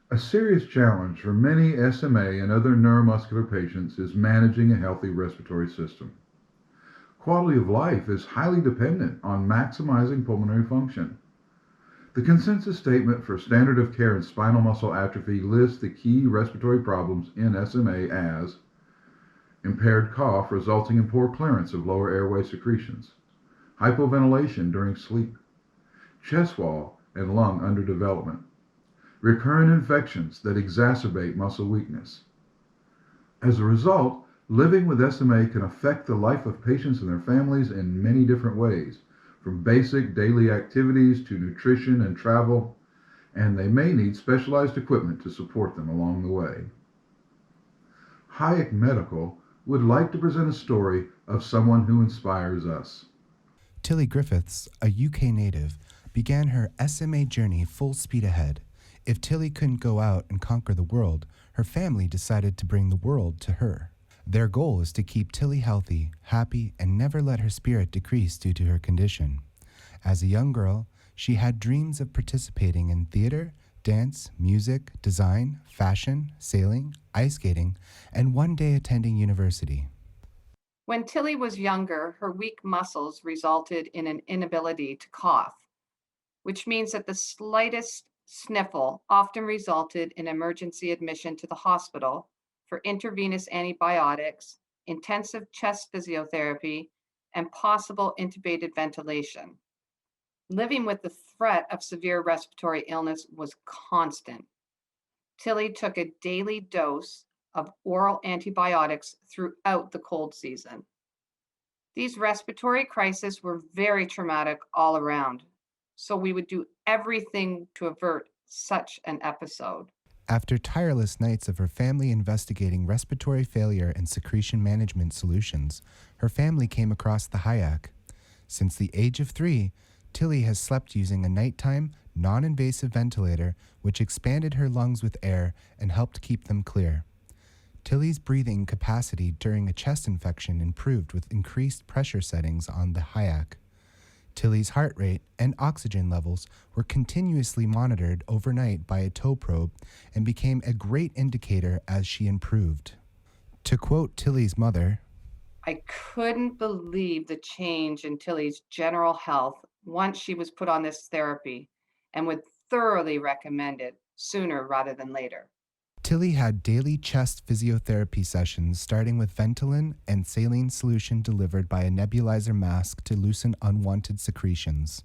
A serious challenge for many SMA and other neuromuscular patients is managing a healthy respiratory system. Quality of life is highly dependent on maximizing pulmonary function. The consensus statement for standard of care in spinal muscle atrophy lists the key respiratory problems in SMA as impaired cough resulting in poor clearance of lower airway secretions, hypoventilation during sleep, chest wall and lung underdevelopment, recurrent infections that exacerbate muscle weakness. As a result, living with SMA can affect the life of patients and their families in many different ways, from basic daily activities to nutrition and travel, and they may need specialized equipment to support them along the way. Hayek Medical would like to present a story of someone who inspires us. Tilly Griffiths, a UK native, began her SMA journey full speed ahead. If Tilly couldn't go out and conquer the world, her family decided to bring the world to her. Their goal is to keep Tilly healthy, happy, and never let her spirit decrease due to her condition. As a young girl, she had dreams of participating in theater, dance, music, design, fashion, sailing, ice skating, and one day attending university. When Tilly was younger, her weak muscles resulted in an inability to cough, which means that the slightest sniffle often resulted in emergency admission to the hospital for intravenous antibiotics, intensive chest physiotherapy, and possible intubated ventilation. Living with the threat of severe respiratory illness was constant. Tilly took a daily dose of oral antibiotics throughout the cold season. These respiratory crises were very traumatic all around, so we would do everything to avert such an episode. After tireless nights of her family investigating respiratory failure and secretion management solutions, her family came across the Hayek. Since the age of 3, Tilly has slept using a nighttime, non-invasive ventilator which expanded her lungs with air and helped keep them clear. Tilly's breathing capacity during a chest infection improved with increased pressure settings on the Hayek. Tilly's heart rate and oxygen levels were continuously monitored overnight by a toe probe and became a great indicator as she improved. To quote Tilly's mother, I couldn't believe the change in Tilly's general health once she was put on this therapy and would thoroughly recommend it sooner rather than later. Tilly had daily chest physiotherapy sessions starting with Ventolin and saline solution delivered by a nebulizer mask to loosen unwanted secretions.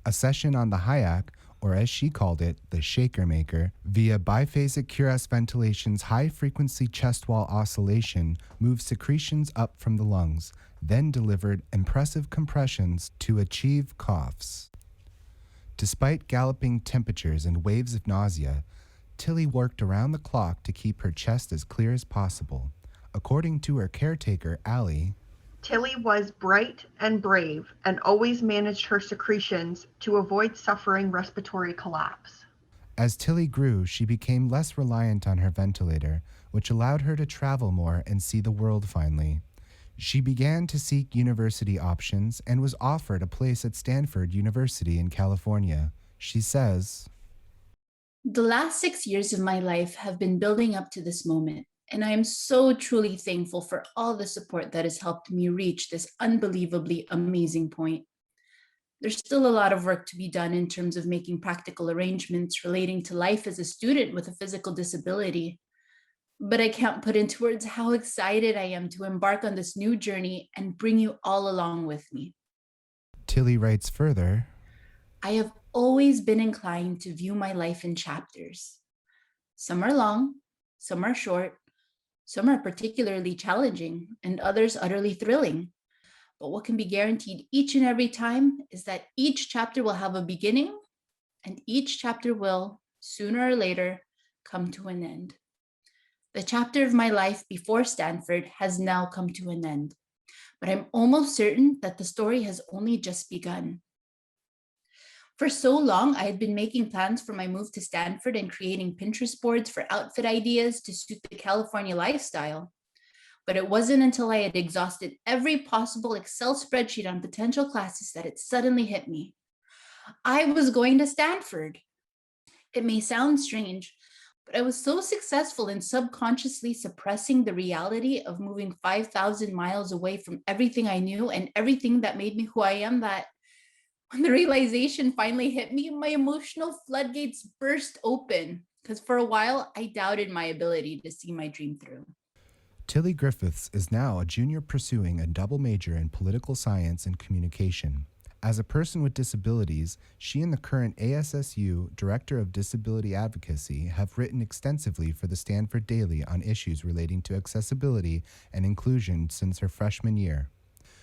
A session on the Hayek, or as she called it, the shaker maker, via Biphasic Cuirass Ventilation's high-frequency chest wall oscillation moved secretions up from the lungs, then delivered impressive compressions to achieve coughs. Despite galloping temperatures and waves of nausea, Tilly worked around the clock to keep her chest as clear as possible. According to her caretaker, Allie, Tilly was bright and brave and always managed her secretions to avoid suffering respiratory collapse. as Tilly grew, she became less reliant on her ventilator, which allowed her to travel more and see the world finally. She began to seek university options and was offered a place at Stanford University in California. She says, The last 6 years of my life have been building up to this moment, and I am so truly thankful for all the support that has helped me reach this unbelievably amazing point. There's still a lot of work to be done in terms of making practical arrangements relating to life as a student with a physical disability, but I can't put into words how excited I am to embark on this new journey and bring you all along with me. Tilly writes further, I have always been inclined to view my life in chapters. Some are long, some are short, some are particularly challenging, and others utterly thrilling. But what can be guaranteed each and every time is that each chapter will have a beginning, and each chapter will, sooner or later, come to an end. The chapter of my life before Stanford has now come to an end, but I'm almost certain that the story has only just begun. For so long, I had been making plans for my move to Stanford and creating Pinterest boards for outfit ideas to suit the California lifestyle. But it wasn't until I had exhausted every possible Excel spreadsheet on potential classes that it suddenly hit me. I was going to Stanford. It may sound strange, But I was so successful in subconsciously suppressing the reality of moving 5,000 miles away from everything I knew and everything that made me who I am that when the realization finally hit me, my emotional floodgates burst open. Because for a while, I doubted my ability to see my dream through. Tilly Griffiths is now a junior pursuing a double major in political science and communication. As a person with disabilities, she and the current ASSU Director of Disability Advocacy have written extensively for the Stanford Daily on issues relating to accessibility and inclusion since her freshman year.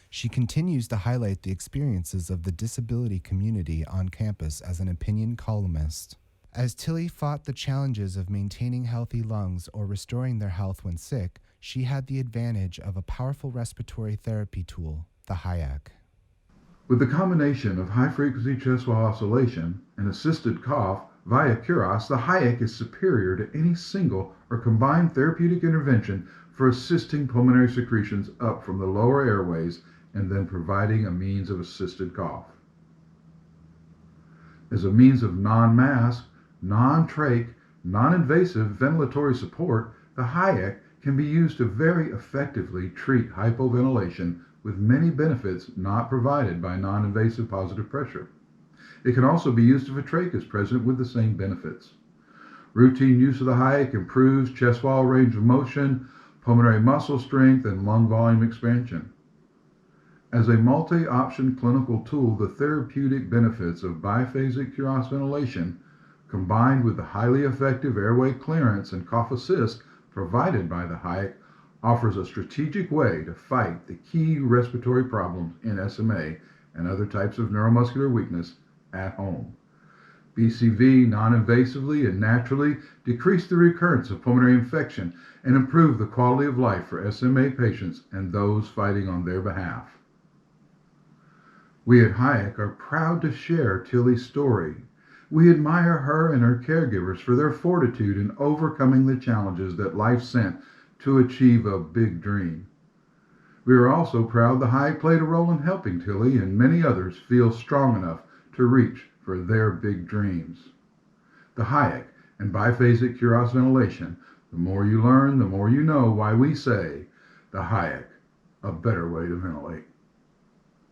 She continues to highlight the experiences of the disability community on campus as an opinion columnist. As Tilly fought the challenges of maintaining healthy lungs or restoring their health when sick, she had the advantage of a powerful respiratory therapy tool, the Hayek. With the combination of high-frequency chest wall oscillation and assisted cough via Cuirass, the Hayek is superior to any single or combined therapeutic intervention for assisting pulmonary secretions up from the lower airways and then providing a means of assisted cough. As a means of non-mask, non-trach, non-invasive ventilatory support, the Hayek can be used to very effectively treat hypoventilation with many benefits not provided by non-invasive positive pressure. It can also be used if a trach is present with the same benefits. Routine use of the Hayek improves chest wall range of motion, pulmonary muscle strength, and lung volume expansion. As a multi-option clinical tool, the therapeutic benefits of biphasic Cuirass ventilation, combined with the highly effective airway clearance and cough assist provided by the Hayek, offers a strategic way to fight the key respiratory problems in SMA and other types of neuromuscular weakness at home. BCV non-invasively and naturally decrease the recurrence of pulmonary infection and improve the quality of life for SMA patients and those fighting on their behalf. We at Hayek are proud to share Tilly's story. We admire her and her caregivers for their fortitude in overcoming the challenges that life sent to achieve a big dream. We are also proud the Hayek played a role in helping Tilly and many others feel strong enough to reach for their big dreams. The Hayek and biphasic Cuirass ventilation, the more you learn, the more you know why we say the Hayek, a better way to ventilate.